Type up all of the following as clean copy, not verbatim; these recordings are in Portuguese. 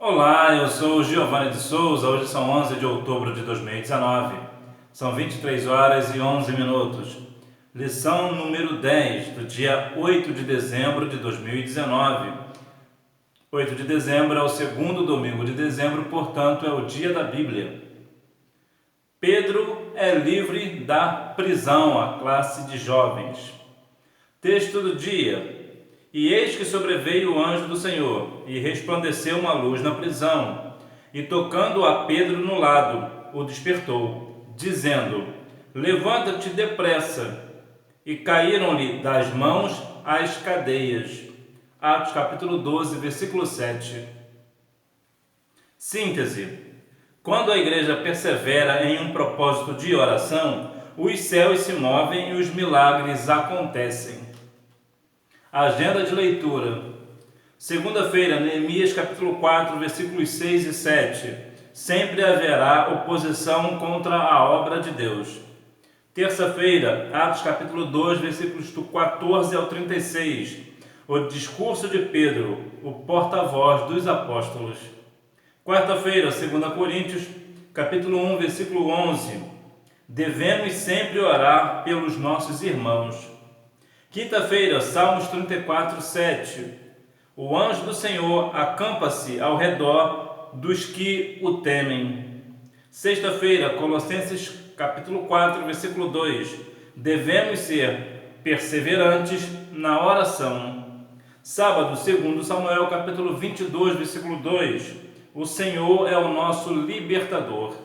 Olá, eu sou o Giovanni de Souza. Hoje são 11 de outubro de 2019. São 23 horas e 11 minutos. Lição número 10 do dia 8 de dezembro de 2019. 8 de dezembro é o segundo domingo de dezembro, portanto é o dia da Bíblia. Pedro é livre da prisão, a classe de jovens. Texto do dia. E eis que sobreveio o anjo do Senhor, e resplandeceu uma luz na prisão, e tocando a Pedro no lado, o despertou, dizendo: Levanta-te depressa. E caíram-lhe das mãos as cadeias. Atos capítulo 12, versículo 7. Síntese. Quando a igreja persevera em um propósito de oração, os céus se movem e os milagres acontecem. Agenda de leitura. Segunda-feira, Neemias capítulo 4, versículos 6 e 7. Sempre haverá oposição contra a obra de Deus. Terça-feira, Atos capítulo 2, versículos do 14 ao 36. O discurso de Pedro, o porta-voz dos apóstolos. Quarta-feira, 2 Coríntios capítulo 1, versículo 11. Devemos sempre orar pelos nossos irmãos. Quinta-feira, Salmos 34, 7. O anjo do Senhor acampa-se ao redor dos que o temem. Sexta-feira, Colossenses capítulo 4, versículo 2. Devemos ser perseverantes na oração. Sábado, 2 Samuel capítulo 22, versículo 2. O Senhor é o nosso libertador.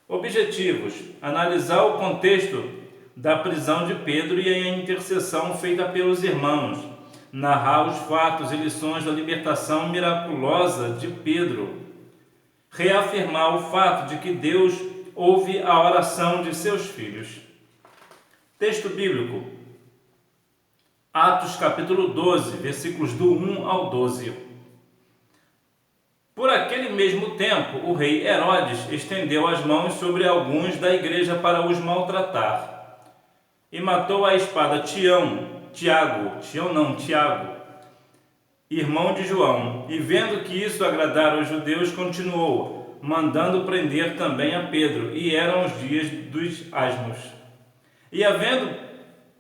Objetivos: analisar o contexto da prisão de Pedro e a intercessão feita pelos irmãos, narrar os fatos e lições da libertação miraculosa de Pedro, reafirmar o fato de que Deus ouve a oração de seus filhos. Texto bíblico: Atos capítulo 12, versículos do 1 ao 12. Por aquele mesmo tempo, o rei Herodes estendeu as mãos sobre alguns da igreja para os maltratar. E matou à espada Tiago, irmão de João. E vendo que isso agradara aos judeus, continuou, mandando prender também a Pedro. E eram os dias dos asmos. E havendo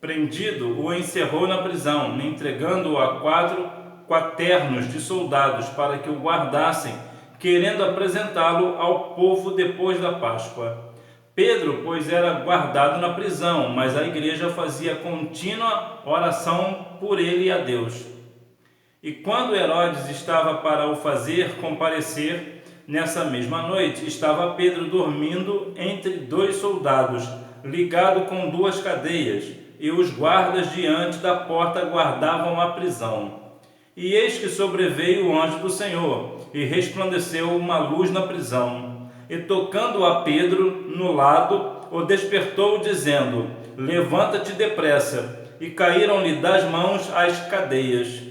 prendido, o encerrou na prisão, entregando-o a 4 quaternos de soldados para que o guardassem, querendo apresentá-lo ao povo depois da Páscoa. Pedro, pois, era guardado na prisão, mas a igreja fazia contínua oração por ele e a Deus. E quando Herodes estava para o fazer comparecer, nessa mesma noite, estava Pedro dormindo entre 2 soldados, ligado com 2 cadeias, e os guardas diante da porta guardavam a prisão. E eis que sobreveio o anjo do Senhor, e resplandeceu uma luz na prisão. E tocando a Pedro no lado, o despertou, dizendo: Levanta-te depressa. E caíram-lhe das mãos as cadeias.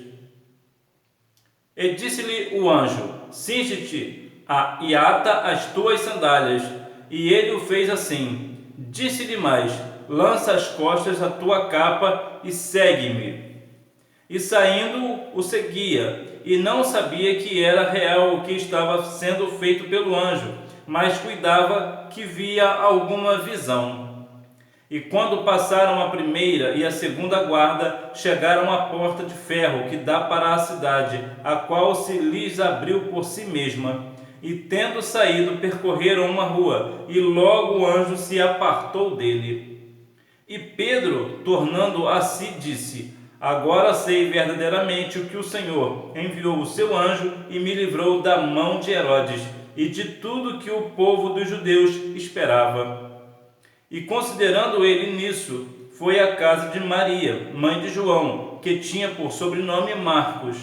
E disse-lhe o anjo: Cinge-te e ata as tuas sandálias. E ele o fez assim. Disse-lhe mais: Lança às costas a tua capa e segue-me. E saindo o seguia, e não sabia que era real o que estava sendo feito pelo anjo, mas cuidava que via alguma visão. E quando passaram a primeira e a segunda guarda, chegaram à porta de ferro que dá para a cidade, a qual se lhes abriu por si mesma. E tendo saído, percorreram uma rua, e logo o anjo se apartou dele. E Pedro, tornando a si, disse: Agora sei verdadeiramente o que o Senhor enviou o seu anjo e me livrou da mão de Herodes e de tudo que o povo dos judeus esperava. E considerando ele nisso, foi à casa de Maria, mãe de João, que tinha por sobrenome Marcos,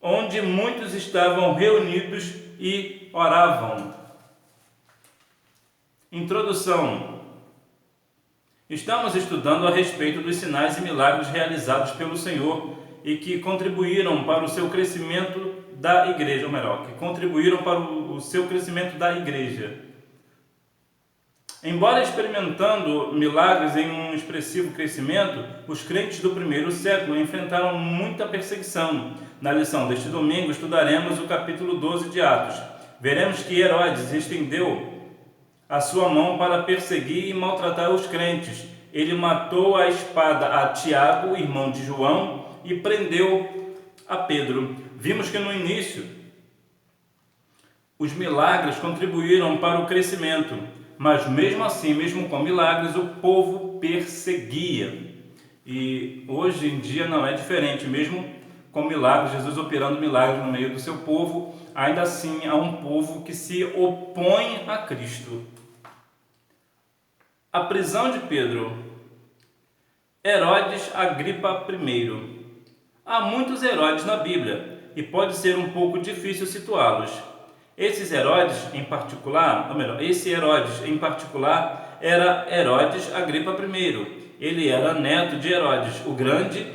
onde muitos estavam reunidos e oravam. Introdução. Estamos estudando a respeito dos sinais e milagres realizados pelo Senhor e que contribuíram para o seu crescimento da igreja, ou melhor, que contribuíram para o seu crescimento da igreja. Embora experimentando milagres em um expressivo crescimento, os crentes do primeiro século enfrentaram muita perseguição. Na lição deste domingo estudaremos o capítulo 12 de Atos. Veremos que Herodes estendeu a sua mão para perseguir e maltratar os crentes. Ele matou à espada a Tiago, irmão de João, e prendeu a Pedro. Vimos que no início os milagres contribuíram para o crescimento, mas mesmo assim, mesmo com milagres, o povo perseguia. E hoje em dia não é diferente, mesmo com milagres, Jesus operando milagres no meio do seu povo, ainda assim há um povo que se opõe a Cristo. A prisão de Pedro. Herodes Agripa I. Há muitos Herodes na Bíblia e pode ser um pouco difícil situá-los. Esse Herodes em particular era Herodes Agripa I. Ele era neto de Herodes o Grande,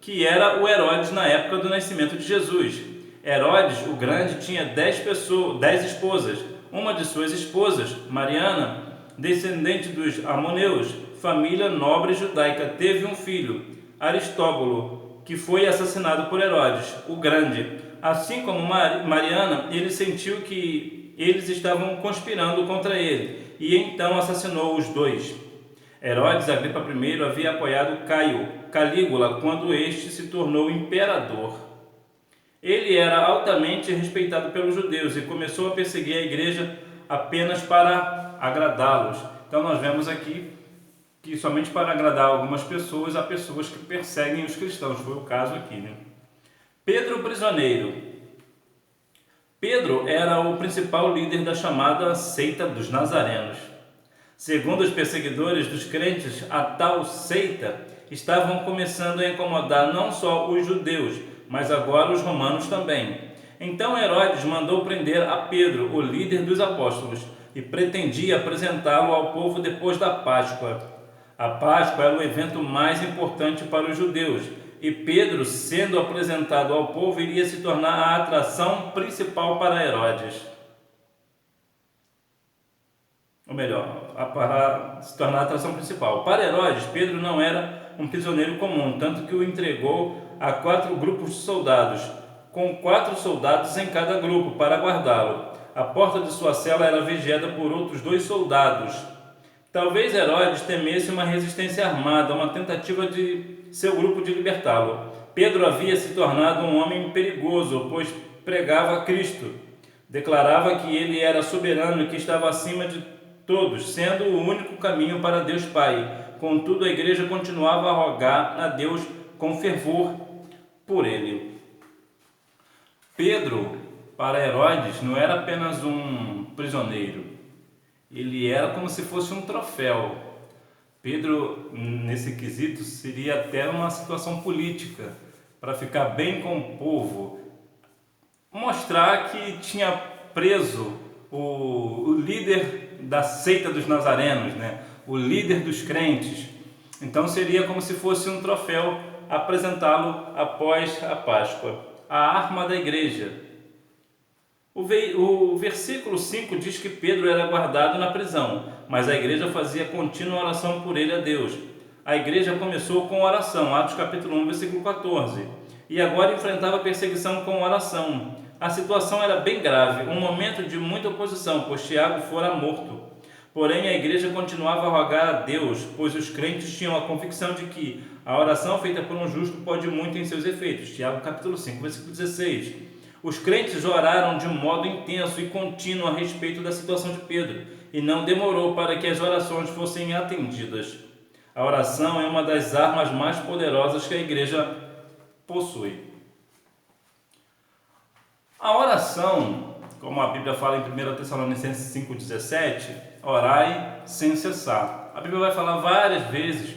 que era o Herodes na época do nascimento de Jesus. Herodes o Grande tinha 10 esposas. Uma de suas esposas, Mariana, descendente dos Amoneus, família nobre judaica, teve um filho, Aristóbulo, que foi assassinado por Herodes o Grande. Assim como Mariana, ele sentiu que eles estavam conspirando contra ele e então assassinou os dois. Herodes Agripa I havia apoiado Calígula quando este se tornou imperador. Ele era altamente respeitado pelos judeus e começou a perseguir a igreja apenas para agradá-los. Então nós vemos aqui que somente para agradar algumas pessoas, há pessoas que perseguem os cristãos. Foi o caso aqui, né? Pedro prisioneiro. Pedro era o principal líder da chamada seita dos Nazarenos. Segundo os perseguidores dos crentes, a tal seita estavam começando a incomodar não só os judeus, mas agora os romanos também. Então Herodes mandou prender a Pedro, o líder dos apóstolos, e pretendia apresentá-lo ao povo depois da Páscoa. A Páscoa era o evento mais importante para os judeus, e Pedro, sendo apresentado ao povo, iria se tornar a atração principal para Herodes. Ou melhor, para se tornar a atração principal. Para Herodes, Pedro não era um prisioneiro comum, tanto que o entregou a 4 grupos de soldados, com 4 soldados em cada grupo para guardá-lo. A porta de sua cela era vigiada por outros 2 soldados. Talvez Herodes temesse uma resistência armada, uma tentativa de seu grupo de libertá-lo. Pedro havia se tornado um homem perigoso, pois pregava a Cristo. Declarava que ele era soberano e que estava acima de todos, sendo o único caminho para Deus Pai. Contudo, a igreja continuava a rogar a Deus com fervor por ele. Pedro, para Herodes, não era apenas um prisioneiro. Ele era como se fosse um troféu. Pedro, nesse quesito, seria até uma situação política, para ficar bem com o povo. Mostrar que tinha preso o líder da seita dos Nazarenos, né? O líder dos crentes. Então seria como se fosse um troféu apresentá-lo após a Páscoa. A arma da igreja. O versículo 5 diz que Pedro era guardado na prisão, mas a igreja fazia contínua oração por ele a Deus. A igreja começou com oração, Atos capítulo 1, versículo 14, e agora enfrentava perseguição com oração. A situação era bem grave, um momento de muita oposição, pois Tiago fora morto. Porém, a igreja continuava a rogar a Deus, pois os crentes tinham a convicção de que a oração feita por um justo pode muito em seus efeitos. Tiago capítulo 5, versículo 16. Os crentes oraram de um modo intenso e contínuo a respeito da situação de Pedro, e não demorou para que as orações fossem atendidas. A oração é uma das armas mais poderosas que a igreja possui. A oração, como a Bíblia fala em 1 Tessalonicenses 5,17, orai sem cessar. A Bíblia vai falar várias vezes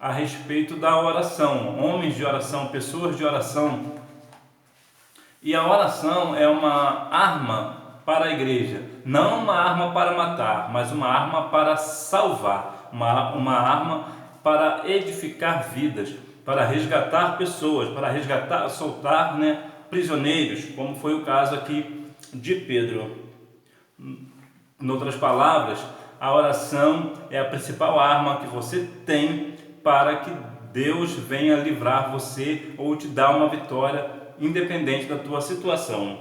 a respeito da oração, homens de oração, pessoas de oração. E a oração é uma arma para a igreja, não uma arma para matar, mas uma arma para salvar, uma arma para edificar vidas, para resgatar pessoas, para soltar, prisioneiros, como foi o caso aqui de Pedro. Em outras palavras, A oração é a principal arma que você tem para que Deus venha livrar você ou te dar uma vitória independente da tua situação.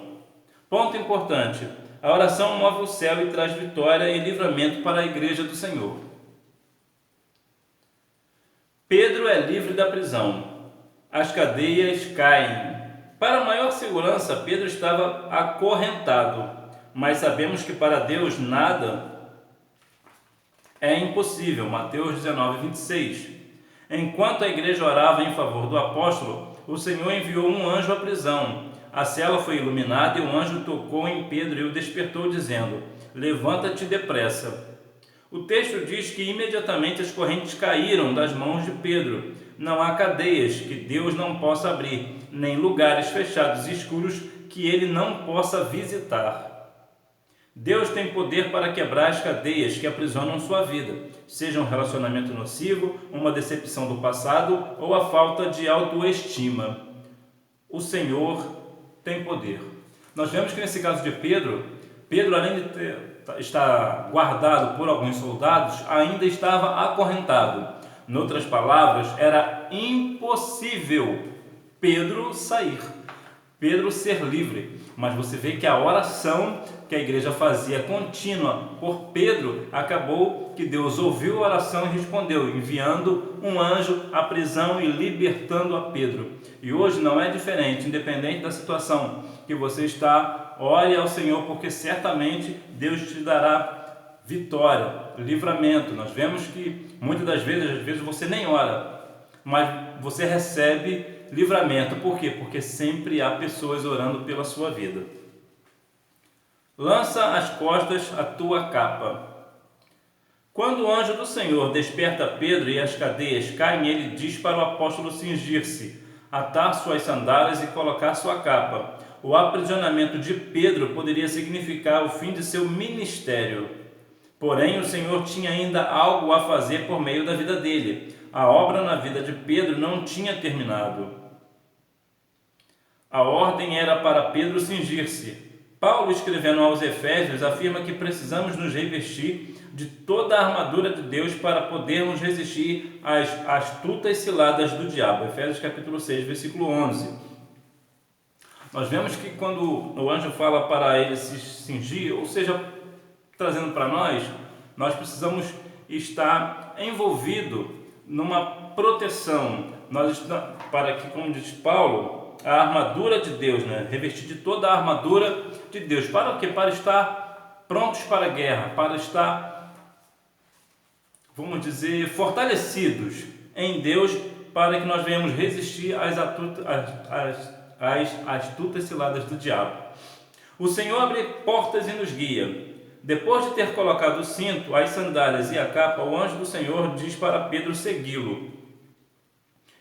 Ponto importante: a oração move o céu e traz vitória e livramento para a igreja do Senhor. Pedro é livre da prisão. As cadeias caem. Para maior segurança, Pedro estava acorrentado, mas sabemos que para Deus nada é impossível. Mateus 19:26. Enquanto a igreja orava em favor do apóstolo, o Senhor enviou um anjo à prisão. A cela foi iluminada e o anjo tocou em Pedro e o despertou, dizendo: levanta-te depressa. O texto diz que imediatamente as correntes caíram das mãos de Pedro. Não há cadeias que Deus não possa abrir, nem lugares fechados e escuros que ele não possa visitar. Deus tem poder para quebrar as cadeias que aprisionam sua vida, seja um relacionamento nocivo, uma decepção do passado ou a falta de autoestima. O Senhor tem poder. Nós vemos que nesse caso de Pedro, além de estar guardado por alguns soldados, ainda estava acorrentado. Em outras palavras, era impossível Pedro sair, Pedro ser livre. Mas você vê que a oração que a igreja fazia contínua por Pedro, acabou que Deus ouviu a oração e respondeu, enviando um anjo à prisão e libertando a Pedro. E hoje não é diferente, independente da situação que você está, ore ao Senhor, porque certamente Deus te dará vitória, livramento. Nós vemos que muitas das vezes, às vezes você nem ora, mas você recebe livramento. Por quê? Porque sempre há pessoas orando pela sua vida. Lança às costas a tua capa. Quando o anjo do Senhor desperta Pedro e as cadeias caem, ele diz para o apóstolo cingir-se, atar suas sandálias e colocar sua capa. O aprisionamento de Pedro poderia significar o fim de seu ministério. Porém, o Senhor tinha ainda algo a fazer por meio da vida dele. A obra na vida de Pedro não tinha terminado. A ordem era para Pedro cingir-se. Paulo, escrevendo aos Efésios, afirma que precisamos nos revestir de toda a armadura de Deus para podermos resistir às astutas ciladas do diabo. Efésios capítulo 6, versículo 11. Nós vemos que quando o anjo fala para ele se cingir, ou seja, trazendo para nós precisamos estar envolvido numa proteção. Para que, como diz Paulo, a armadura de Deus, revestir de toda a armadura de Deus. Para o quê? Para estar prontos para a guerra, para estar, vamos dizer, fortalecidos em Deus, para que nós venhamos resistir às astutas ciladas do diabo. O Senhor abre portas e nos guia. Depois de ter colocado o cinto, as sandálias e a capa, o anjo do Senhor diz para Pedro segui-lo.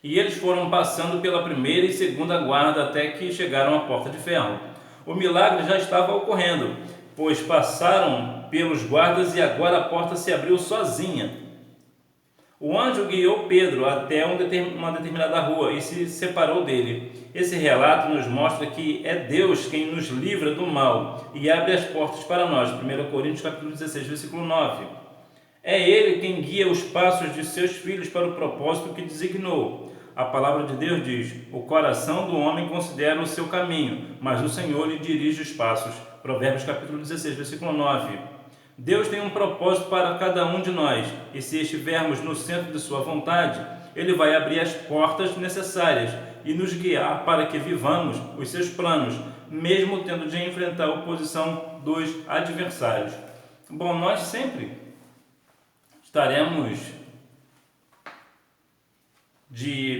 E eles foram passando pela primeira e segunda guarda até que chegaram à porta de ferro. O milagre já estava ocorrendo, pois passaram pelos guardas e agora a porta se abriu sozinha. O anjo guiou Pedro até uma determinada rua e se separou dele. Esse relato nos mostra que é Deus quem nos livra do mal e abre as portas para nós. 1 Coríntios capítulo 16, versículo 9. É Ele quem guia os passos de seus filhos para o propósito que designou. A palavra de Deus diz: o coração do homem considera o seu caminho, mas o Senhor lhe dirige os passos. Provérbios capítulo 16, versículo 9. Deus tem um propósito para cada um de nós, e se estivermos no centro de sua vontade, Ele vai abrir as portas necessárias e nos guiar para que vivamos os seus planos, mesmo tendo de enfrentar a oposição dos adversários. Bom, nós sempre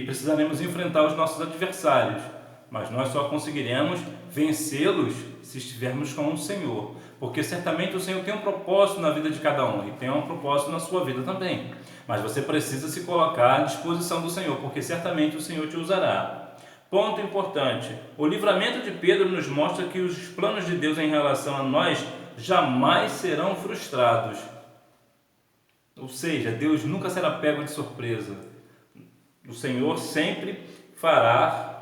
precisaremos enfrentar os nossos adversários, mas nós só conseguiremos vencê-los se estivermos com o Senhor, porque certamente o Senhor tem um propósito na vida de cada um e tem um propósito na sua vida também, mas você precisa se colocar à disposição do Senhor, porque certamente o Senhor te usará. Ponto importante: o livramento de Pedro nos mostra que os planos de Deus em relação a nós jamais serão frustrados, ou seja, Deus nunca será pego de surpresa. O Senhor sempre fará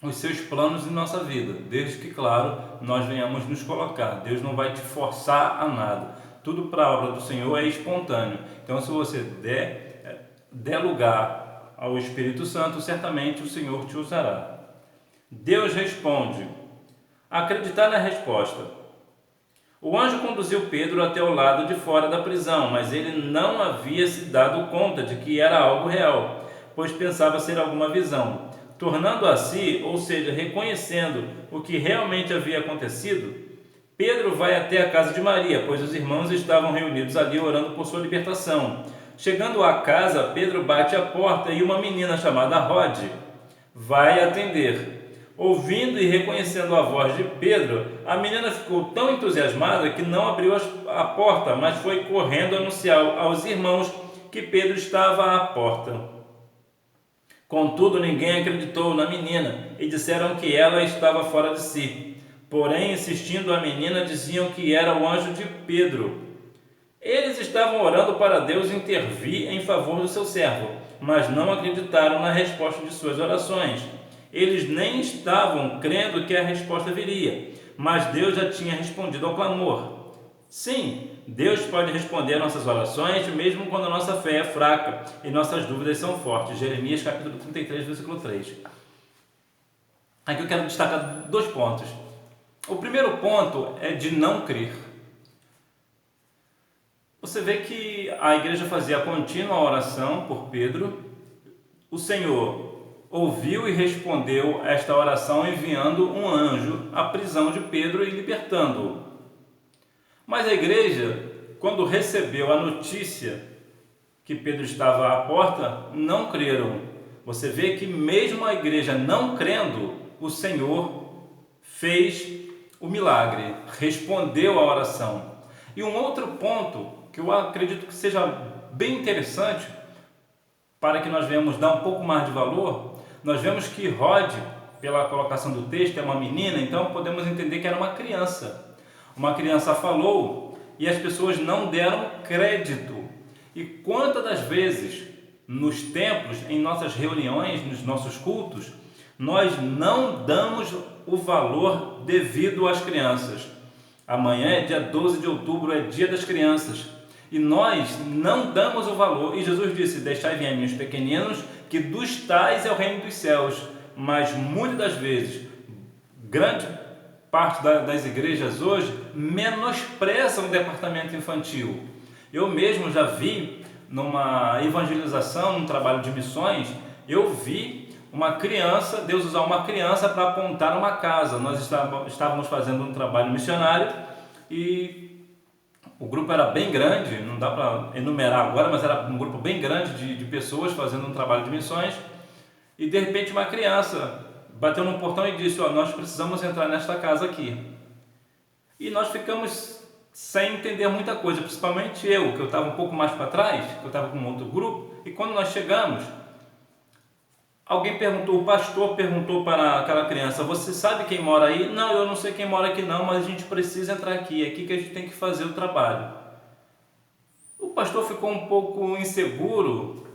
os seus planos em nossa vida, desde que, claro, nós venhamos nos colocar. Deus não vai te forçar a nada. tudo para a obra do Senhor é espontâneo. Então, se você der lugar ao Espírito Santo, certamente o Senhor te usará. Deus responde. Acreditar na resposta. O anjo conduziu Pedro até o lado de fora da prisão, mas ele não havia se dado conta de que era algo real, pois pensava ser alguma visão. Tornando a si, ou seja, reconhecendo o que realmente havia acontecido, Pedro vai até a casa de Maria, pois os irmãos estavam reunidos ali orando por sua libertação. Chegando à casa, Pedro bate à porta e uma menina chamada Rode vai atender. Ouvindo e reconhecendo a voz de Pedro, a menina ficou tão entusiasmada que não abriu a porta, mas foi correndo anunciar aos irmãos que Pedro estava à porta. Contudo, ninguém acreditou na menina e disseram que ela estava fora de si. Porém, insistindo a menina, diziam que era o anjo de Pedro. Eles estavam orando para Deus intervir em favor do seu servo, mas não acreditaram na resposta de suas orações. Eles nem estavam crendo que a resposta viria, mas Deus já tinha respondido ao clamor. Sim, Deus pode responder nossas orações mesmo quando a nossa fé é fraca e nossas dúvidas são fortes. Jeremias capítulo 33, versículo 3. Aqui eu quero destacar 2 pontos. O primeiro ponto é de não crer. Você vê que a igreja fazia contínua oração por Pedro. O Senhor ouviu e respondeu a esta oração enviando um anjo à prisão de Pedro e libertando-o. Mas a igreja, quando recebeu a notícia que Pedro estava à porta, não creram. Você vê que mesmo a igreja não crendo, o Senhor fez o milagre, respondeu a oração. E um outro ponto que eu acredito que seja bem interessante, para que nós venhamos dar um pouco mais de valor, nós vemos que Rode, pela colocação do texto, é uma menina, então podemos entender que era uma criança. Uma criança falou e as pessoas não deram crédito. E quantas das vezes, nos templos, em nossas reuniões, nos nossos cultos, nós não damos o valor devido às crianças. Amanhã é dia 12 de outubro, é dia das crianças. E nós não damos o valor. E Jesus disse, deixai vir a mim os pequeninos, que dos tais é o reino dos céus. Mas muitas das vezes, grande parte das igrejas hoje menosprezam o departamento infantil. Eu mesmo já vi numa evangelização, num trabalho de missões, eu vi uma criança, Deus usar uma criança para apontar uma casa. Nós estávamos fazendo um trabalho missionário e o grupo era bem grande, não dá para enumerar agora, mas era um grupo bem grande de pessoas fazendo um trabalho de missões. E de repente uma criança bateu no portão e disse, nós precisamos entrar nesta casa aqui. E nós ficamos sem entender muita coisa, principalmente eu, que eu estava um pouco mais para trás, que eu estava com um outro grupo, e quando nós chegamos, alguém perguntou, o pastor perguntou para aquela criança, você sabe quem mora aí? Não, eu não sei quem mora aqui não, mas a gente precisa entrar aqui, é aqui que a gente tem que fazer o trabalho. O pastor ficou um pouco inseguro,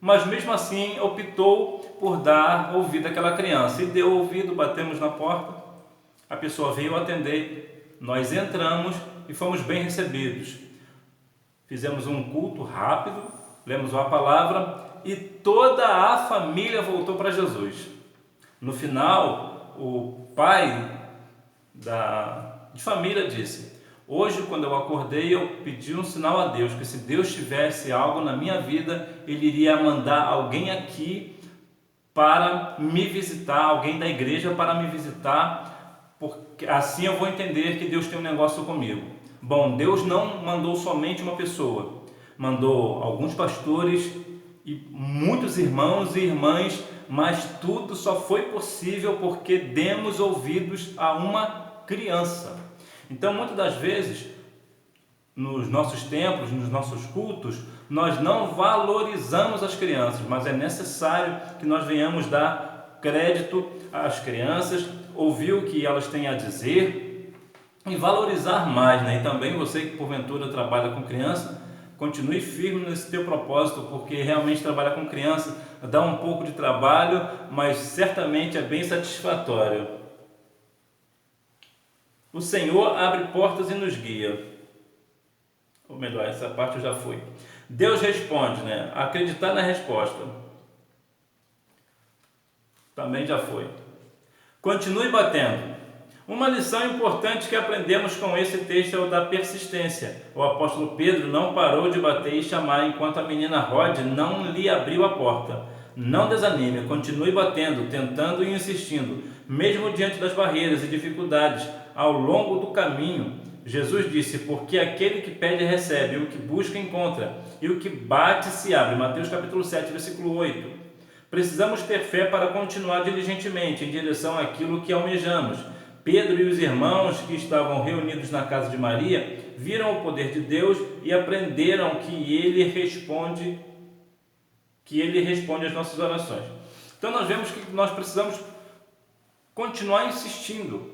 mas mesmo assim optou por dar ouvido àquela criança. E deu ouvido, batemos na porta, a pessoa veio atender, nós entramos e fomos bem recebidos. Fizemos um culto rápido, lemos uma palavra e toda a família voltou para Jesus. No final, o pai de família disse, hoje quando eu acordei eu pedi um sinal a Deus, que se Deus tivesse algo na minha vida, Ele iria mandar alguém aqui para me visitar, alguém da igreja para me visitar, porque assim eu vou entender que Deus tem um negócio comigo. Bom, Deus não mandou somente uma pessoa, mandou alguns pastores e muitos irmãos e irmãs, mas tudo só foi possível porque demos ouvidos a uma criança. Então, muitas das vezes, nos nossos templos, nos nossos cultos, nós não valorizamos as crianças, mas é necessário que nós venhamos dar crédito às crianças, ouvir o que elas têm a dizer e valorizar mais, né? E também você que porventura trabalha com criança, continue firme nesse teu propósito, porque realmente trabalhar com criança dá um pouco de trabalho, mas certamente é bem satisfatório. O Senhor abre portas e nos guia. Ou melhor, essa parte eu já fui. Deus responde, né? Acreditar na resposta. Também já foi. Continue batendo. Uma lição importante que aprendemos com esse texto é o da persistência. O apóstolo Pedro não parou de bater e chamar enquanto a menina Rod não lhe abriu a porta. Não desanime, continue batendo, tentando e insistindo, mesmo diante das barreiras e dificuldades. Ao longo do caminho, Jesus disse, porque aquele que pede recebe, o que busca encontra, e o que bate se abre. Mateus capítulo 7, versículo 8. Precisamos ter fé para continuar diligentemente em direção àquilo que almejamos. Pedro e os irmãos que estavam reunidos na casa de Maria viram o poder de Deus e aprenderam que Ele responde às nossas orações. Então nós vemos que nós precisamos continuar insistindo,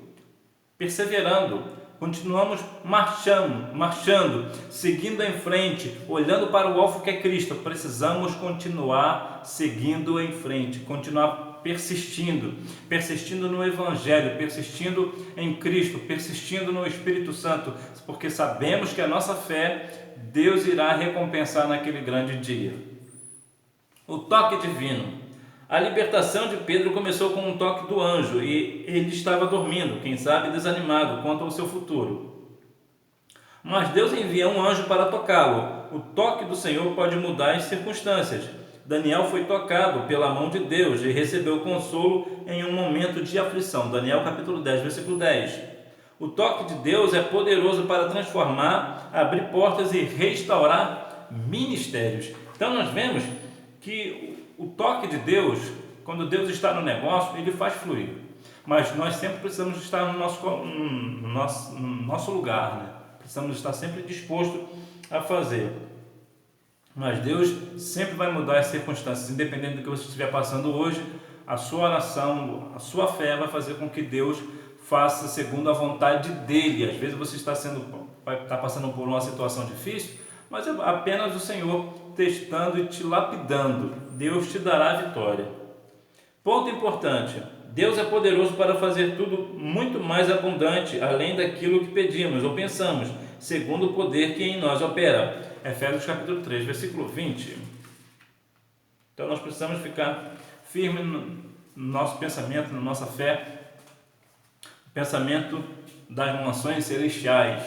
perseverando, continuamos marchando, seguindo em frente, olhando para o alvo que é Cristo. Precisamos continuar seguindo em frente, continuar persistindo no Evangelho, persistindo em Cristo, persistindo no Espírito Santo, porque sabemos que a nossa fé, Deus irá recompensar naquele grande dia. O toque divino. A libertação de Pedro começou com um toque do anjo e ele estava dormindo, quem sabe desanimado quanto ao seu futuro. Mas Deus envia um anjo para tocá-lo. O toque do Senhor pode mudar as circunstâncias. Daniel foi tocado pela mão de Deus e recebeu consolo em um momento de aflição. Daniel capítulo 10, versículo 10. O toque de Deus é poderoso para transformar, abrir portas e restaurar ministérios. Então nós vemos que o toque de Deus, quando Deus está no negócio, ele faz fluir. Mas nós sempre precisamos estar no nosso lugar, né? Precisamos estar sempre disposto a fazer. Mas Deus sempre vai mudar as circunstâncias, independente do que você estiver passando hoje. A sua oração, a sua fé vai fazer com que Deus faça segundo a vontade dele. Às vezes você está passando por uma situação difícil, mas é apenas o Senhor testando e te lapidando. Deus te dará a vitória. Ponto importante: Deus é poderoso para fazer tudo muito mais abundante, além daquilo que pedimos ou pensamos, segundo o poder que em nós opera. Efésios capítulo 3, versículo 20. Então nós precisamos ficar firmes no nosso pensamento, na nossa fé, pensamento das nações celestiais.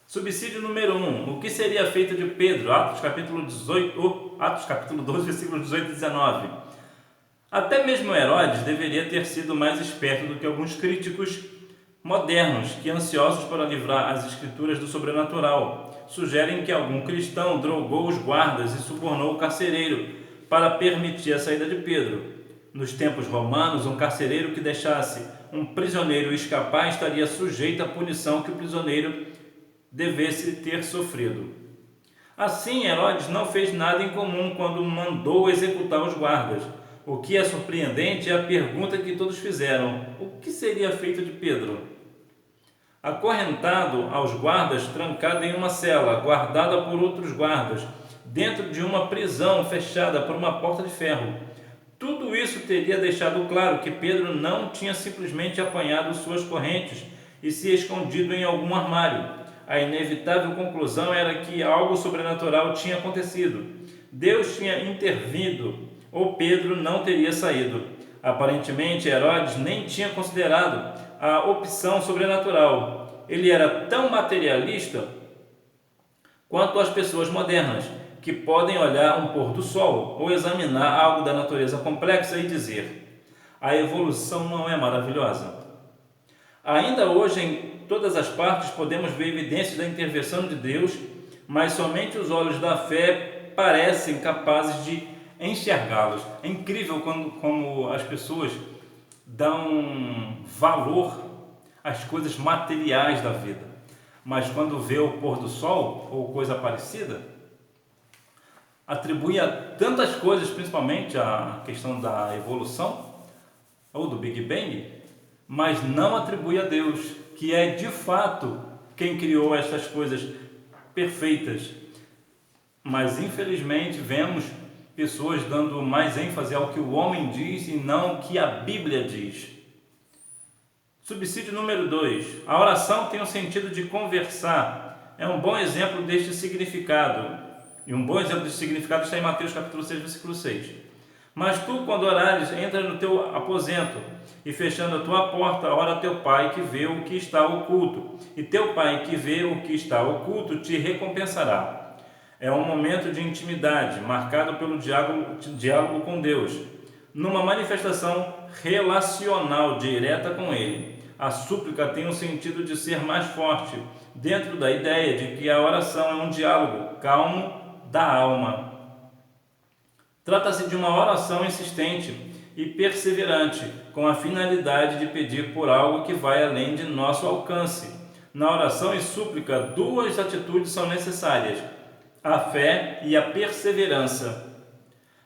Subsídio número 1. O que seria feito de Pedro? Atos capítulo 12, versículos 18 e 19. Até mesmo Herodes deveria ter sido mais esperto do que alguns críticos modernos que, ansiosos para livrar as escrituras do sobrenatural, sugerem que algum cristão drogou os guardas e subornou o carcereiro para permitir a saída de Pedro. Nos tempos romanos, um carcereiro que deixasse um prisioneiro escapar estaria sujeito à punição que o prisioneiro devesse ter sofrido. Assim, Herodes não fez nada incomum quando mandou executar os guardas. O que é surpreendente é a pergunta que todos fizeram: o que seria feito de Pedro? Acorrentado aos guardas, trancado em uma cela, guardada por outros guardas, dentro de uma prisão fechada por uma porta de ferro. Tudo isso teria deixado claro que Pedro não tinha simplesmente apanhado suas correntes e se escondido em algum armário. A inevitável conclusão era que algo sobrenatural tinha acontecido. Deus tinha intervindo, ou Pedro não teria saído. Aparentemente, Herodes nem tinha considerado a opção sobrenatural. Ele era tão materialista quanto as pessoas modernas, que podem olhar um pôr do sol ou examinar algo da natureza complexa e dizer: a evolução não é maravilhosa? Ainda hoje, em todas as partes, podemos ver evidências da intervenção de Deus, mas somente os olhos da fé parecem capazes de enxergá-los. É incrível como as pessoas dão valor às coisas materiais da vida, mas quando vê o pôr do sol ou coisa parecida, atribui a tantas coisas, principalmente a questão da evolução ou do Big Bang, mas não atribui a Deus, que é de fato quem criou essas coisas perfeitas. Mas infelizmente vemos pessoas dando mais ênfase ao que o homem diz e não ao que a Bíblia diz. Subsídio número 2. A oração tem o sentido de conversar, é um bom exemplo deste significado. E um bom exemplo deste significado está em Mateus capítulo 6, versículo 6. Mas tu, quando orares, entra no teu aposento, e fechando a tua porta, ora a teu Pai que vê o que está oculto, e teu Pai que vê o que está oculto te recompensará. É um momento de intimidade, marcado pelo diálogo com Deus, numa manifestação relacional direta com Ele. A súplica tem o sentido de ser mais forte, dentro da ideia de que a oração é um diálogo calmo da alma. Trata-se de uma oração insistente e perseverante, com a finalidade de pedir por algo que vai além de nosso alcance. Na oração e súplica, duas atitudes são necessárias: a fé e a perseverança.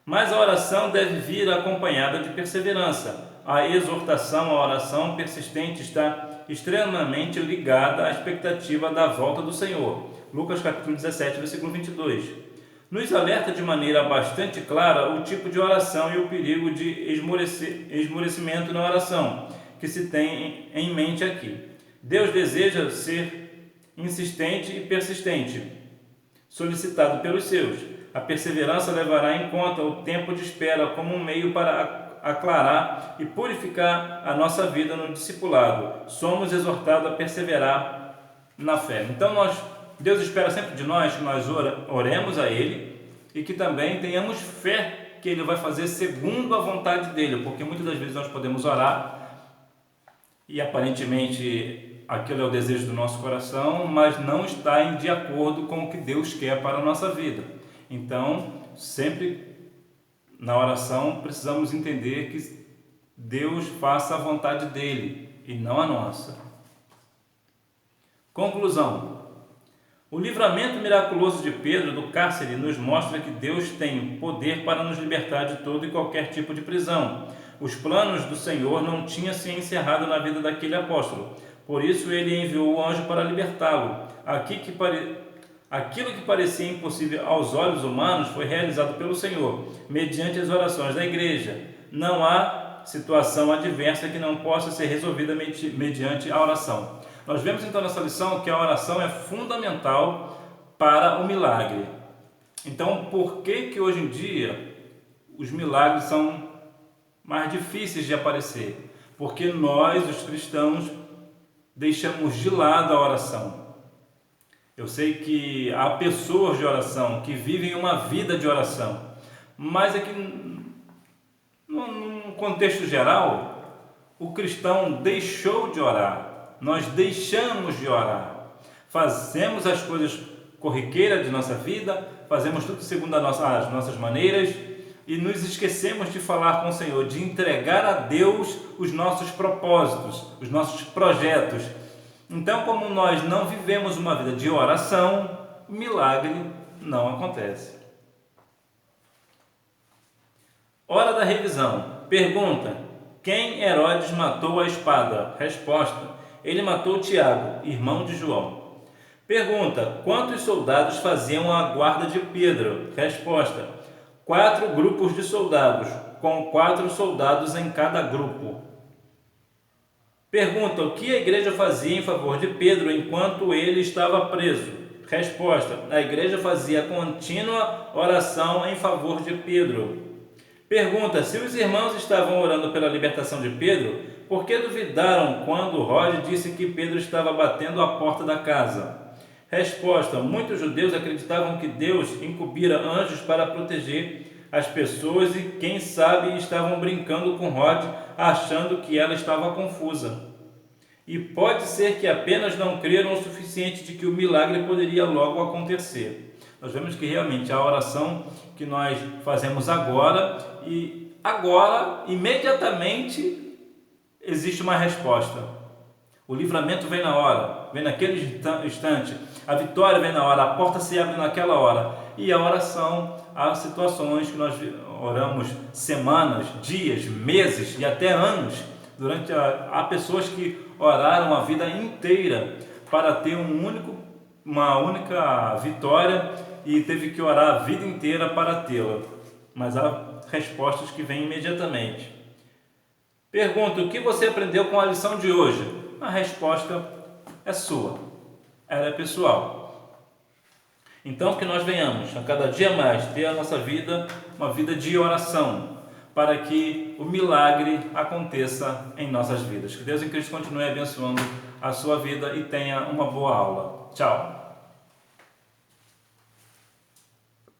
Mas a oração deve vir acompanhada de perseverança. A exortação à oração persistente está extremamente ligada à expectativa da volta do Senhor. Lucas capítulo 17, versículo 22. Nos alerta de maneira bastante clara o tipo de oração e o perigo de esmorecimento na oração que se tem em mente aqui. Deus deseja ser insistente e persistente, solicitado pelos seus. A perseverança levará em conta o tempo de espera como um meio para aclarar e purificar a nossa vida no discipulado. Somos exortados a perseverar na fé. Então Deus espera sempre de nós que nós oremos a Ele e que também tenhamos fé que Ele vai fazer segundo a vontade dEle, porque muitas das vezes nós podemos orar e aparentemente aquilo é o desejo do nosso coração, mas não está de acordo com o que Deus quer para a nossa vida. Então, sempre na oração precisamos entender que Deus faça a vontade dEle e não a nossa. Conclusão. O livramento miraculoso de Pedro do cárcere nos mostra que Deus tem poder para nos libertar de todo e qualquer tipo de prisão. Os planos do Senhor não tinham se encerrado na vida daquele apóstolo, por isso ele enviou o anjo para libertá-lo. Aquilo que parecia impossível aos olhos humanos foi realizado pelo Senhor, mediante as orações da igreja. Não há situação adversa que não possa ser resolvida mediante a oração. Nós vemos então nessa lição que a oração é fundamental para o milagre. Então, por que hoje em dia os milagres são mais difíceis de aparecer? Porque nós, os cristãos, deixamos de lado a oração. Eu sei que há pessoas de oração que vivem uma vida de oração, mas aqui, num contexto geral, o cristão deixou de orar. Nós deixamos de orar, fazemos as coisas corriqueiras de nossa vida, fazemos tudo segundo as nossas maneiras e nos esquecemos de falar com o Senhor, de entregar a Deus os nossos propósitos, os nossos projetos. Então, como nós não vivemos uma vida de oração, o milagre não acontece. Hora da revisão. Pergunta: quem Herodes matou a espada? Resposta: ele matou Tiago, irmão de João. Pergunta: quantos soldados faziam a guarda de Pedro? Resposta: 4 grupos de soldados, com 4 soldados em cada grupo. Pergunta: o que a igreja fazia em favor de Pedro enquanto ele estava preso? Resposta: a igreja fazia contínua oração em favor de Pedro. Pergunta: se os irmãos estavam orando pela libertação de Pedro, por que duvidaram quando Rode disse que Pedro estava batendo a porta da casa? Resposta: muitos judeus acreditavam que Deus incumbira anjos para proteger as pessoas e, quem sabe, estavam brincando com Rode, achando que ela estava confusa. E pode ser que apenas não creram o suficiente de que o milagre poderia logo acontecer. Nós vemos que realmente a oração que nós fazemos agora, imediatamente, existe uma resposta. O livramento vem na hora, vem naquele instante, a vitória vem na hora, a porta se abre naquela hora. E a oração, há situações que nós oramos semanas, dias, meses e até anos. Há pessoas que oraram a vida inteira para ter uma única vitória e teve que orar a vida inteira para tê-la. Mas há respostas que vêm imediatamente. Pergunta: o que você aprendeu com a lição de hoje? A resposta é sua, ela é pessoal. Então que nós venhamos a cada dia mais ter a nossa vida, uma vida de oração, para que o milagre aconteça em nossas vidas. Que Deus em Cristo continue abençoando a sua vida e tenha uma boa aula. Tchau!